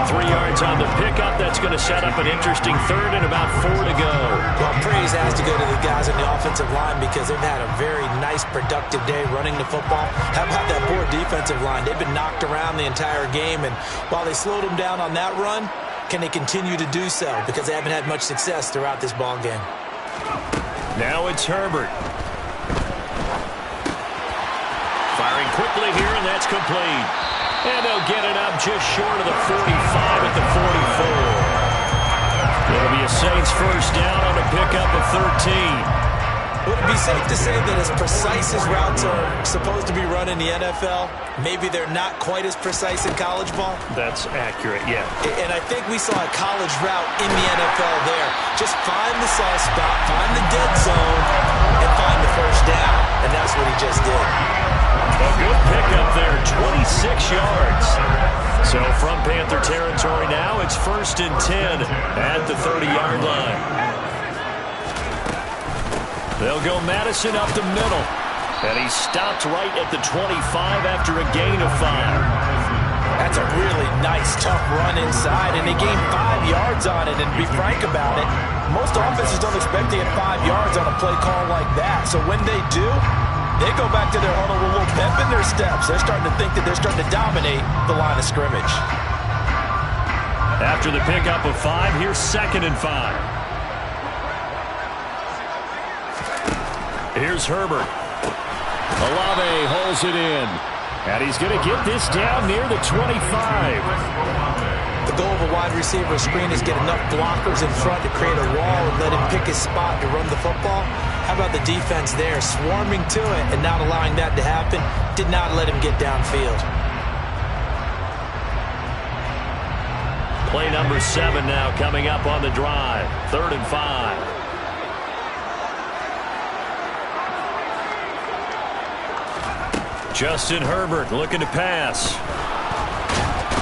3 yards on the pickup. That's going to set up an interesting third and about 4 to go. Well, praise has to go to the guys on the offensive line because they've had a very nice, productive day running the football. How about that poor defensive line? They've been knocked around the entire game, and while they slowed them down on that run, can they continue to do so? Because they haven't had much success throughout this ball game. Now it's Herbert. Firing quickly here, and that's complete. And they'll get it up just short of the 45 at the 44. It'll be a Saints first down on a pickup of 13. Would it be safe to say that as precise as routes are supposed to be run in the NFL, maybe they're not quite as precise in college ball? That's accurate, yeah. And I think we saw a college route in the NFL there. Just find the soft spot, find the dead zone, and find the first down. And that's what he just did. A good pickup there, 26 yards. So from Panther territory now, it's 1st and 10 at the 30-yard line. They'll go Madison up the middle. And he stopped right at the 25 after a gain of 5. That's a really nice, tough run inside, and they gained 5 yards on it. And to be frank about it, most offenses don't expect to get 5 yards on a play call like that. So when they do, they go back to their huddle with a little pep in their steps. They're starting to think that they're starting to dominate the line of scrimmage. After the pickup of 5, here's 2nd and 5. Here's Herbert. Olave holds it in. And he's going to get this down near the 25. The goal of a wide receiver screen is get enough blockers in front to create a wall and let him pick his spot to run the football. How about the defense there, swarming to it and not allowing that to happen? Did not let him get downfield. Play number 7 now coming up on the drive. 3rd and 5. Justin Herbert looking to pass.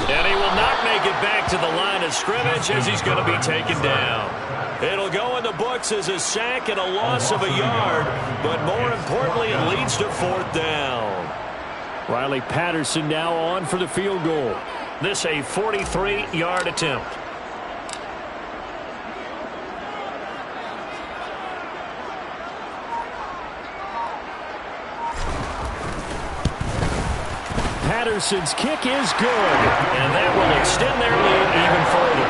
And he will not make it back to the line of scrimmage as he's going to be taken down. It'll go in the books as a sack and a loss of a yard, but more importantly, it leads to 4th down. Riley Patterson now on for the field goal. This a 43-yard attempt. Patterson's kick is good. And that will extend their lead even further.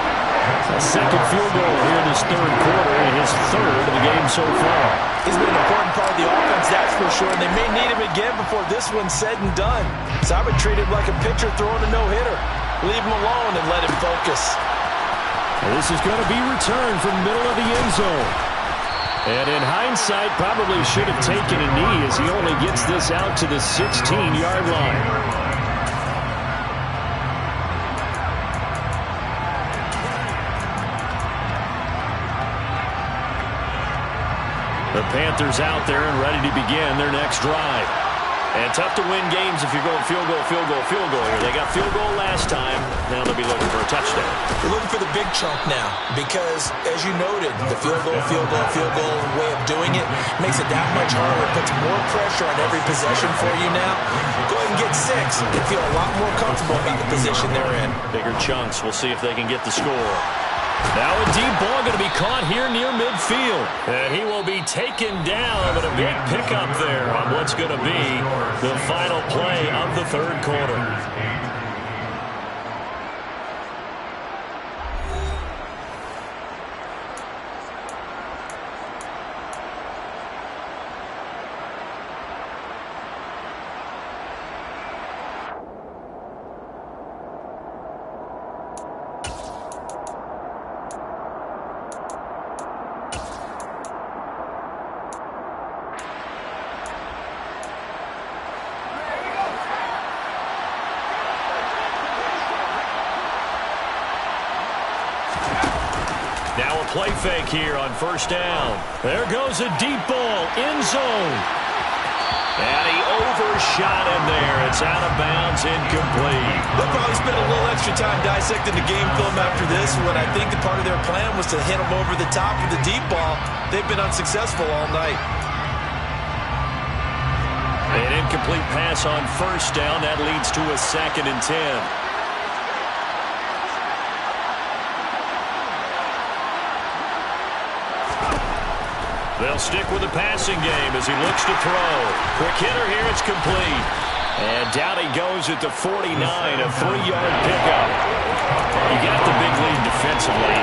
A second field goal here in this 3rd quarter and his 3rd of the game so far. He's been an important part of the offense, that's for sure. And they may need him again before this one's said and done. So I would treat him like a pitcher throwing a no-hitter. Leave him alone and let him focus. Well, this is going to be returned from middle of the end zone. And in hindsight, probably should have taken a knee as he only gets this out to the 16-yard line. The Panthers out there and ready to begin their next drive. And tough to win games if you're going field goal, field goal, field goal here. They got field goal last time. Now they'll be looking for a touchdown. They're looking for the big chunk now because, as you noted, the field goal way of doing it makes it that much harder. It puts more pressure on every possession for you now. Go ahead and get 6 and feel a lot more comfortable about the position they're in. Bigger chunks. We'll see if they can get the score. Now a deep ball going to be caught here near midfield. And he will be taken down, but a big pickup there on what's going to be the final play of the 3rd quarter. Now a play fake here on first down. There goes a deep ball, end zone. And he overshot him there. It's out of bounds, incomplete. They'll probably spend a little extra time dissecting the game film after this when I think the part of their plan was to hit him over the top with the deep ball. They've been unsuccessful all night. An incomplete pass on first down. That leads to a 2nd and 10. They'll stick with the passing game as he looks to throw. Quick hitter here, it's complete. And down he goes at the 49, a 3-yard pickup. You got the big lead defensively.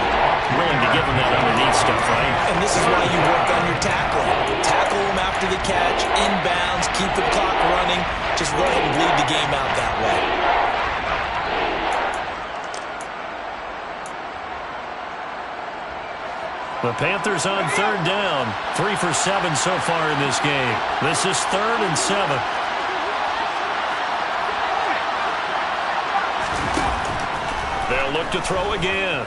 Willing to give him that underneath stuff, right? And this is why you work on your tackling. Tackle him after the catch, inbounds, keep the clock running. Just go ahead and bleed the game out that way. The Panthers on 3rd down. 3 for 7 so far in this game. This is 3rd and 7. They'll look to throw again.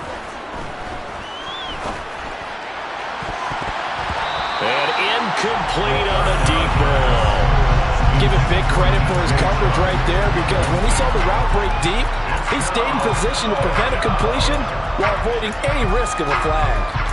And incomplete on the deep ball. Give him big credit for his coverage right there, because when he saw the route break deep, he stayed in position to prevent a completion while avoiding any risk of a flag.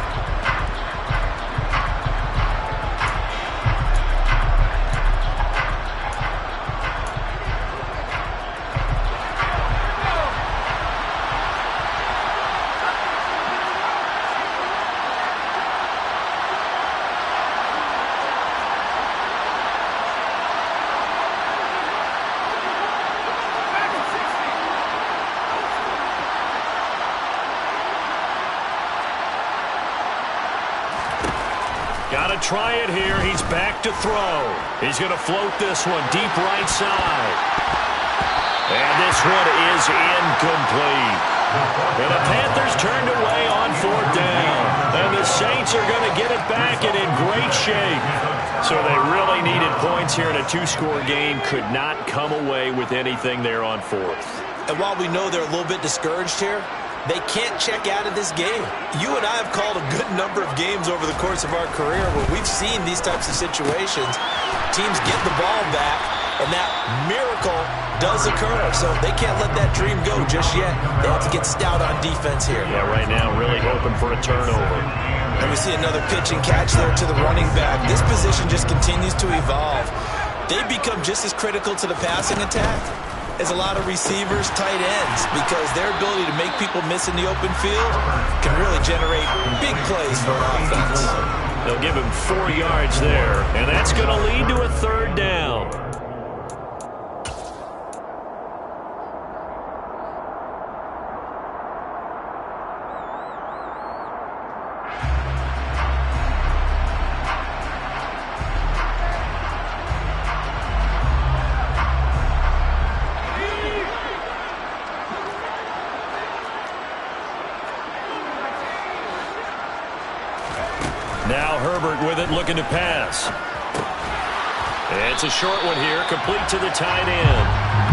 Got to try it here. He's back to throw. He's going to float this one deep right side. And this one is incomplete. And the Panthers turned away on 4th down. And the Saints are going to get it back and in great shape. So they really needed points here in a 2-score game. Could not come away with anything there on 4th. And while we know they're a little bit discouraged here, they can't check out of this game. You and I have called a good number of games over the course of our career where we've seen these types of situations. Teams get the ball back, and that miracle does occur. So they can't let that dream go just yet. They have to get stout on defense here. Yeah, right now really hoping for a turnover. And we see another pitch and catch there to the running back. This position just continues to evolve. They become just as critical to the passing attack as a lot of receivers, tight ends, because their ability to make people miss in the open field can really generate big plays for an offense. They'll give him 4 yards there, and that's going to lead to a 3rd down. Now Herbert with it, looking to pass. It's a short one here, complete to the tight end.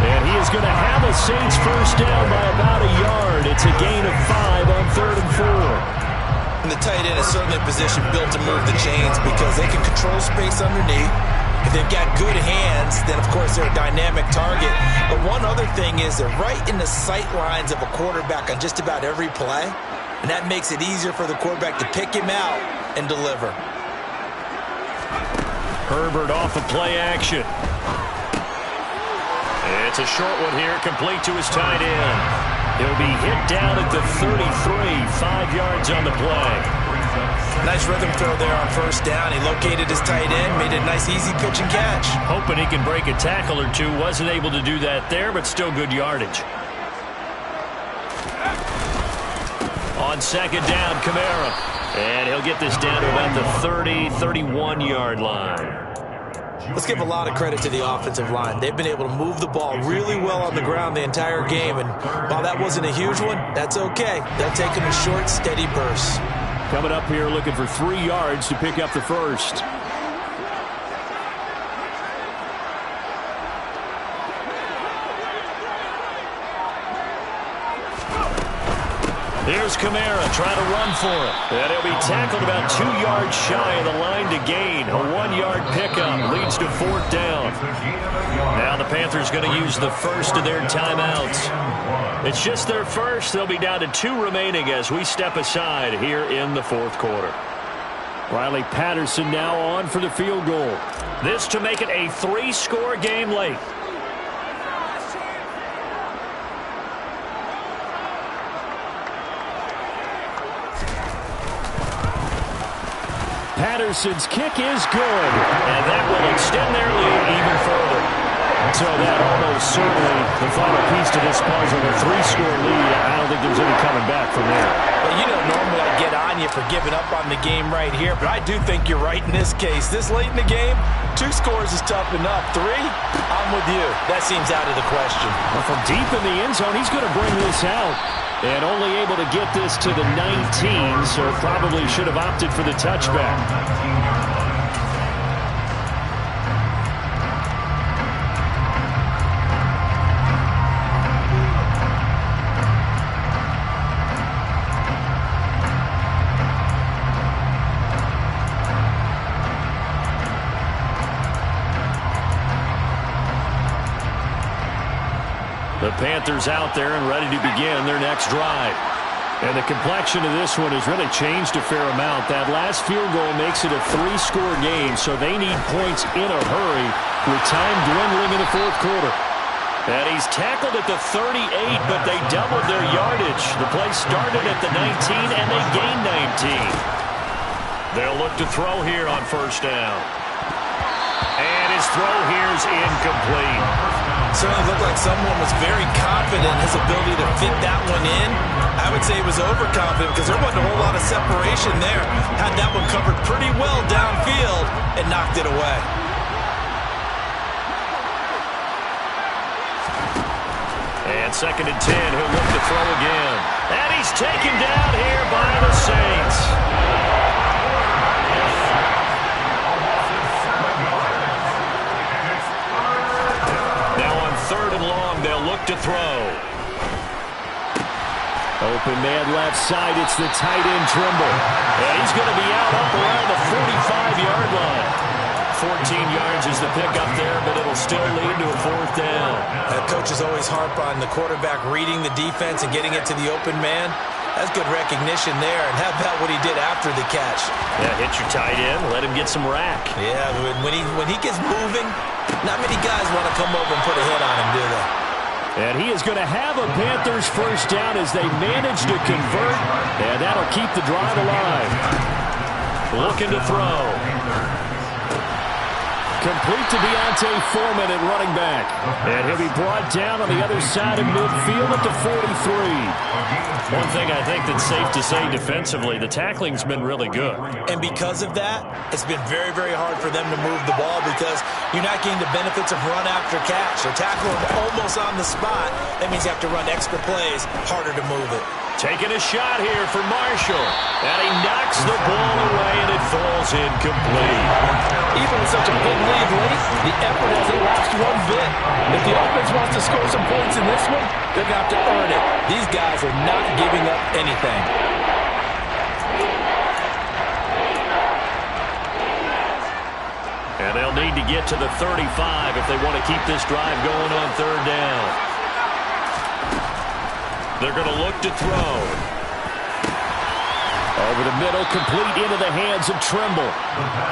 And he is going to have a Saints first down by about a yard. It's a gain of 5 on 3rd and 4. And the tight end is certainly a position built to move the chains because they can control space underneath. If they've got good hands, then of course they're a dynamic target. But one other thing is they're right in the sight lines of a quarterback on just about every play. And that makes it easier for the quarterback to pick him out and deliver. Herbert off of play action. It's a short one here, complete to his tight end. He'll be hit down at the 33, 5 yards on the play. Nice rhythm throw there on first down. He located his tight end, made a nice easy pitch and catch. Hoping he can break a tackle or two. Wasn't able to do that there, but still good yardage. On 2nd down, Kamara. And he'll get this down to about the 30, 31-yard line. Let's give a lot of credit to the offensive line. They've been able to move the ball really well on the ground the entire game. And while that wasn't a huge one, that's okay. They'll take them in short, steady bursts. Coming up here looking for 3 yards to pick up the first. Here's Kamara trying to run for it. And he'll be tackled about 2 yards shy of the line to gain. A 1-yard pickup leads to 4th down. Now the Panthers going to use the first of their timeouts. It's just their first. They'll be down to 2 remaining as we step aside here in the 4th quarter. Riley Patterson now on for the field goal. This to make it a 3-score game late. Patterson's kick is good. And that will extend their lead even further. So that almost certainly the final piece to this puzzle. A 3-score lead. I don't think there's any coming back from there. Well, you know, normally I get on you for giving up on the game right here, but I do think you're right in this case. This late in the game, 2 scores is tough enough. 3, I'm with you. That seems out of the question. Well, from deep in the end zone, he's going to bring this out. And only able to get this to the 19, so probably should have opted for the touchback. The Panthers out there and ready to begin their next drive. And the complexion of this one has really changed a fair amount. That last field goal makes it a 3-score game, so they need points in a hurry with time dwindling in the 4th quarter. And he's tackled at the 38, but they doubled their yardage. The play started at the 19, and they gained 19. They'll look to throw here on 1st down. And his throw here is incomplete. Certainly looked like someone was very confident in his ability to fit that one in. I would say he was overconfident because there wasn't a whole lot of separation there. Had that one covered pretty well downfield and knocked it away. And 2nd and 10, he'll look to throw again. And he's taken down here by the Saints. Now on 3rd and long, they'll look to throw. Open man left side. It's the tight end Trimble. And he's going to be out up around the 45-yard line. 14 yards is the pickup there, but it'll still lead to a 4th down. Coaches always harp on the quarterback reading the defense and getting it to the open man. That's good recognition there. And how about what he did after the catch? Yeah, hit your tight end, let him get some rack. Yeah, when he gets moving, not many guys want to come over and put a hit on him, do they? And he is going to have a Panthers 1st down as they manage to convert. And that'll keep the drive alive. Looking to throw. Complete to Deontay Foreman at running back. And he'll be brought down on the other side of midfield at the 43. One thing I think that's safe to say defensively, the tackling's been really good. And because of that, it's been very, very hard for them to move the ball because you're not getting the benefits of run after catch. They're tackling almost on the spot. That means you have to run extra plays, harder to move it. Taking a shot here for Marshall. And he knocks the ball away, and it falls incomplete. Even with such a big lead late, the effort hasn't lapsed one bit. If the offense wants to score some points in this one, they're going to have to earn it. These guys are not giving up anything. And they'll need to get to the 35 if they want to keep this drive going on 3rd down. They're going to look to throw. Over the middle, complete into the hands of Trimble.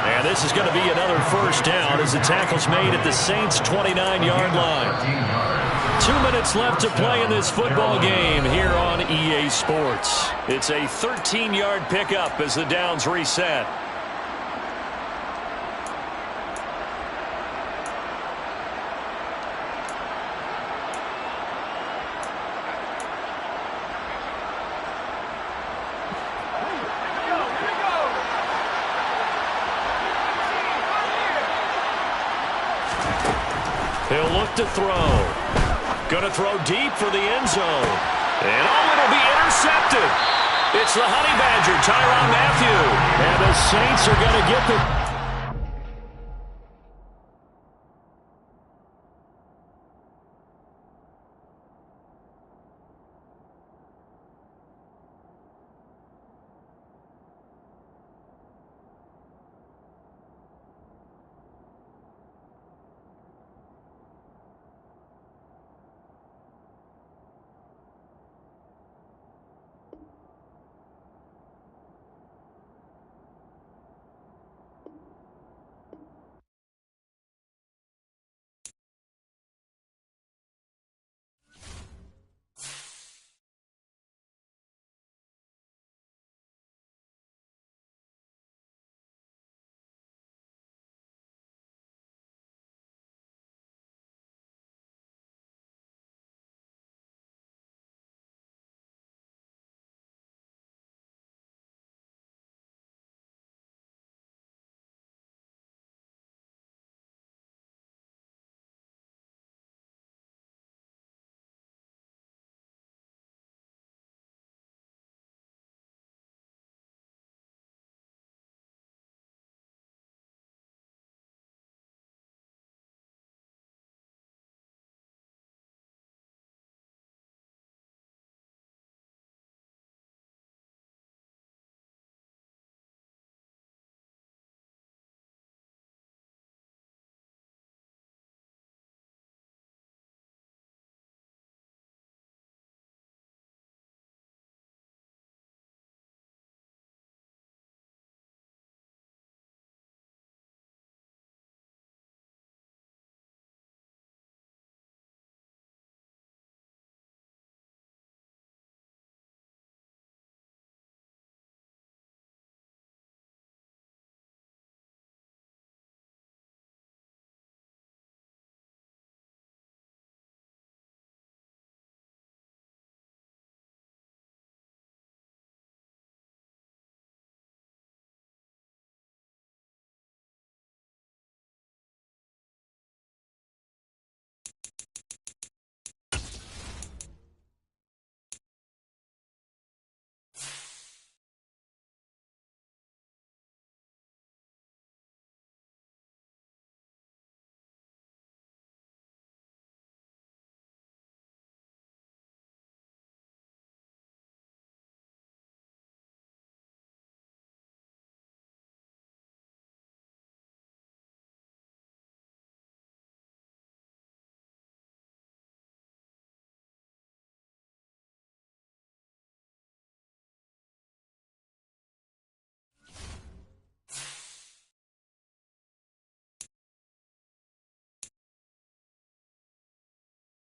And this is going to be another 1st down as the tackle's made at the Saints' 29-yard line. 2 minutes left to play in this football game here on EA Sports. It's a 13-yard pickup as the downs reset. He'll look to throw. Going to throw deep for the end zone. And it'll be intercepted. It's the Honey Badger, Tyrann Mathieu. And the Saints are going to get the